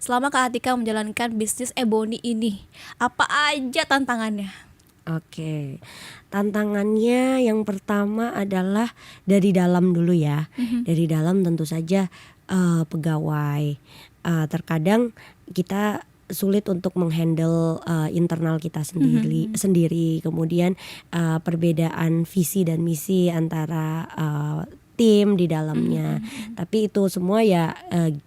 selama Kak Atika menjalankan bisnis Ebony ini? Apa aja tantangannya? Oke, tantangannya yang pertama adalah dari dalam dulu ya. Dari dalam tentu saja pegawai. Terkadang kita sulit untuk menghandle internal kita sendiri. Kemudian perbedaan visi dan misi antara tim di dalamnya. Tapi itu semua ya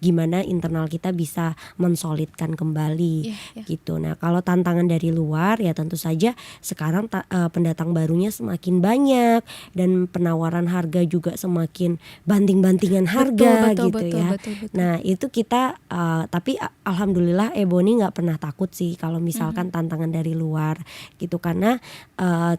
gimana internal kita bisa mensolidkan kembali gitu. Nah, kalau tantangan dari luar ya tentu saja sekarang pendatang barunya semakin banyak dan penawaran harga juga semakin banting-bantingan harga betul. Nah, itu kita tapi alhamdulillah Ebony nggak pernah takut sih kalau misalkan tantangan dari luar gitu, karena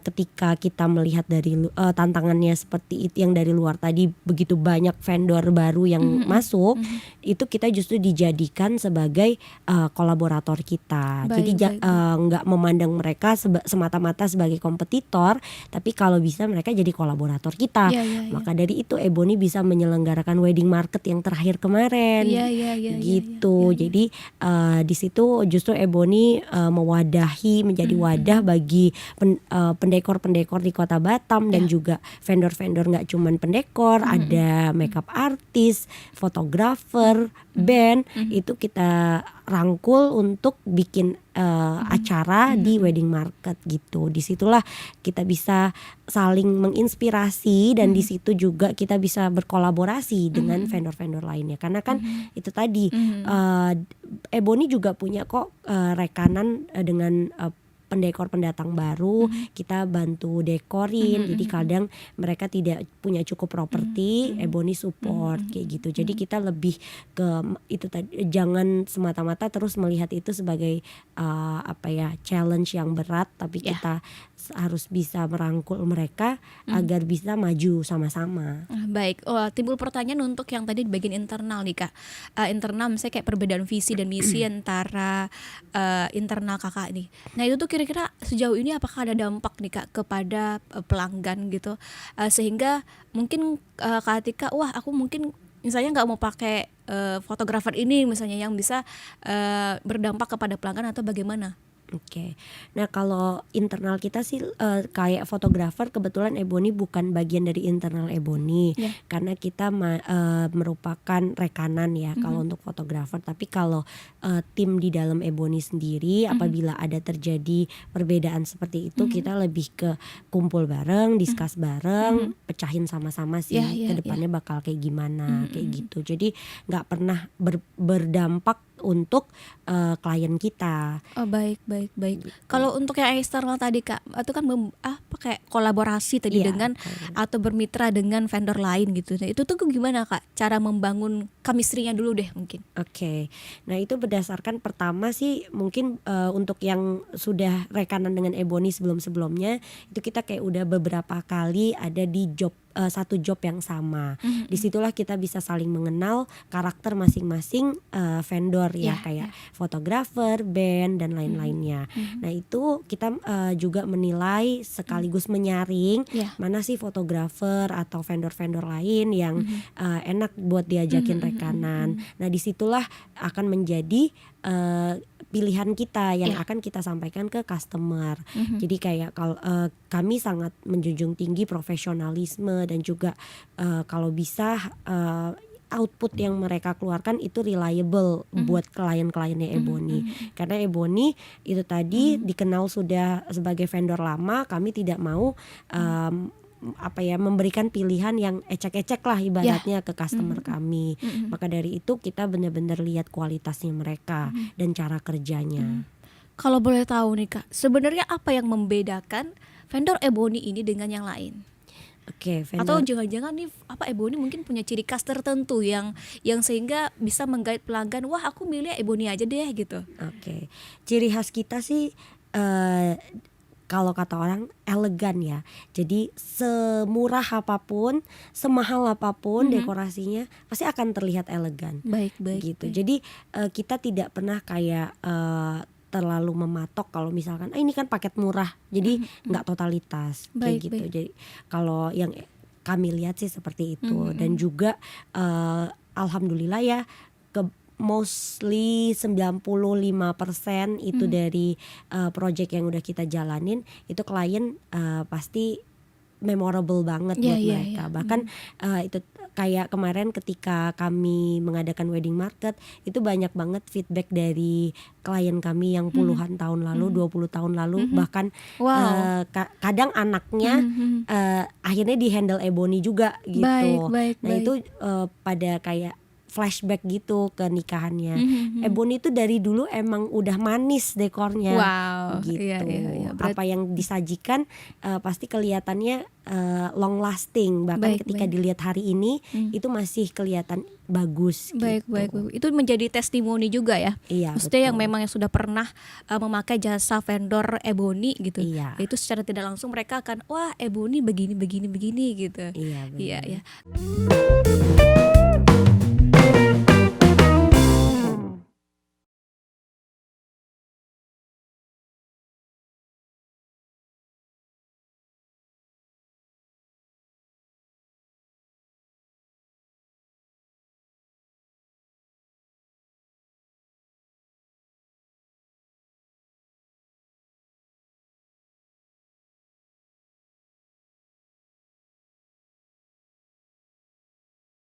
ketika kita melihat dari tantangannya seperti itu yang dari luar tadi, begitu banyak vendor baru yang masuk, itu kita justru dijadikan sebagai kolaborator kita. Jadi nggak memandang mereka semata-mata sebagai kompetitor, tapi kalau bisa mereka jadi kolaborator kita. Maka dari itu Ebony bisa menyelenggarakan wedding market yang terakhir kemarin gitu. Jadi di situ justru Ebony mewadahi, menjadi wadah bagi pendekor-pendekor di Kota Batam dan juga vendor-vendor, nggak cuman pendekor, ada makeup artist, fotografer, band, itu kita rangkul untuk bikin acara di wedding market gitu. Disitulah kita bisa saling menginspirasi dan di situ juga kita bisa berkolaborasi dengan vendor-vendor lainnya. Karena kan itu tadi Ebony juga punya kok rekanan dengan pendekor pendatang baru, kita bantu dekorin. Jadi kadang mereka tidak punya cukup properti, Ebony support kayak gitu. Jadi kita lebih ke itu tadi, jangan semata-mata terus melihat itu sebagai challenge yang berat, tapi kita harus bisa merangkul mereka agar bisa maju sama-sama. Baik, timbul pertanyaan untuk yang tadi di bagian internal nih Kak. Internal misalnya kayak perbedaan visi dan misi antara internal kakak nih. Nah itu tuh kira-kira sejauh ini apakah ada dampak nih Kak kepada pelanggan gitu, sehingga mungkin Kak Atika, wah aku mungkin misalnya nggak mau pakai fotografer ini misalnya yang bisa berdampak kepada pelanggan atau bagaimana? Oke, nah kalau internal kita sih kayak fotografer, kebetulan Ebony bukan bagian dari internal Ebony karena kita merupakan rekanan ya kalau untuk fotografer. Tapi kalau tim di dalam Ebony sendiri, apabila ada terjadi perbedaan seperti itu, kita lebih ke kumpul bareng, discuss bareng, pecahin sama-sama sih kedepannya bakal kayak gimana kayak gitu. Jadi nggak pernah berdampak untuk klien kita. Oh baik. Kalau untuk yang eksternal tadi Kak, itu kan kayak kolaborasi tadi dengan atau bermitra dengan vendor lain gitu. Nah itu tuh gimana Kak cara membangun chemistry-nya dulu deh mungkin? Oke, nah itu berdasarkan pertama sih mungkin untuk yang sudah rekanan dengan Ebony sebelum-sebelumnya, itu kita kayak udah beberapa kali ada di satu job yang sama. Disitulah kita bisa saling mengenal karakter masing-masing vendor kayak fotografer, band dan lain-lainnya. Nah itu kita juga menilai sekaligus menyaring mana sih fotografer atau vendor-vendor lain yang enak buat diajakin rekanan. Nah disitulah akan menjadi pilihan kita yang akan kita sampaikan ke customer. Jadi kayak kalau kami sangat menjunjung tinggi profesionalisme dan juga kalau bisa output yang mereka keluarkan itu reliable buat klien-kliennya Ebony. Karena Ebony itu tadi dikenal sudah sebagai vendor lama, kami tidak mau memberikan pilihan yang ecek-ecek lah ibaratnya ke customer kami. Maka dari itu kita benar-benar lihat kualitasnya mereka dan cara kerjanya. Kalau boleh tahu nih Kak, sebenarnya apa yang membedakan vendor Ebony ini dengan yang lain? Oke, atau jangan-jangan nih Ebony mungkin punya ciri khas tertentu yang sehingga bisa menggait pelanggan, wah aku milih Ebony aja deh gitu. Oke, ciri khas kita sih kalau kata orang elegan ya. Jadi semurah apapun, semahal apapun dekorasinya pasti akan terlihat elegan. Baik. Gitu. Jadi kita tidak pernah kayak terlalu mematok kalau misalkan ini kan paket murah, jadi nggak totalitas kayak gitu. Jadi kalau yang kami lihat sih seperti itu. Dan juga alhamdulillah ya mostly 95% itu dari project yang udah kita jalanin itu klien pasti memorable banget Iya, buat iya, mereka. iya. Bahkan itu kayak kemarin ketika kami mengadakan wedding market itu banyak banget feedback dari klien kami yang puluhan tahun lalu, 20 tahun lalu, bahkan Wow. kadang anaknya akhirnya di handle Ebony juga gitu. Baik, Nah baik. itu pada kayak flashback gitu ke nikahannya. Ebony itu dari dulu emang udah manis dekornya. Wow, Gitu. iya, iya, iya. Apa yang disajikan pasti kelihatannya long lasting. Bahkan Baik, ketika baik. dilihat hari ini itu masih kelihatan bagus. Baik, gitu. baik, baik. Itu menjadi testimoni juga ya. Iya, Maksudnya yang betul. memang yang sudah pernah memakai jasa vendor Ebony gitu. Iya. Itu secara tidak langsung mereka akan wah Ebony begini begini begini gitu. Iya, benar. Iya, iya.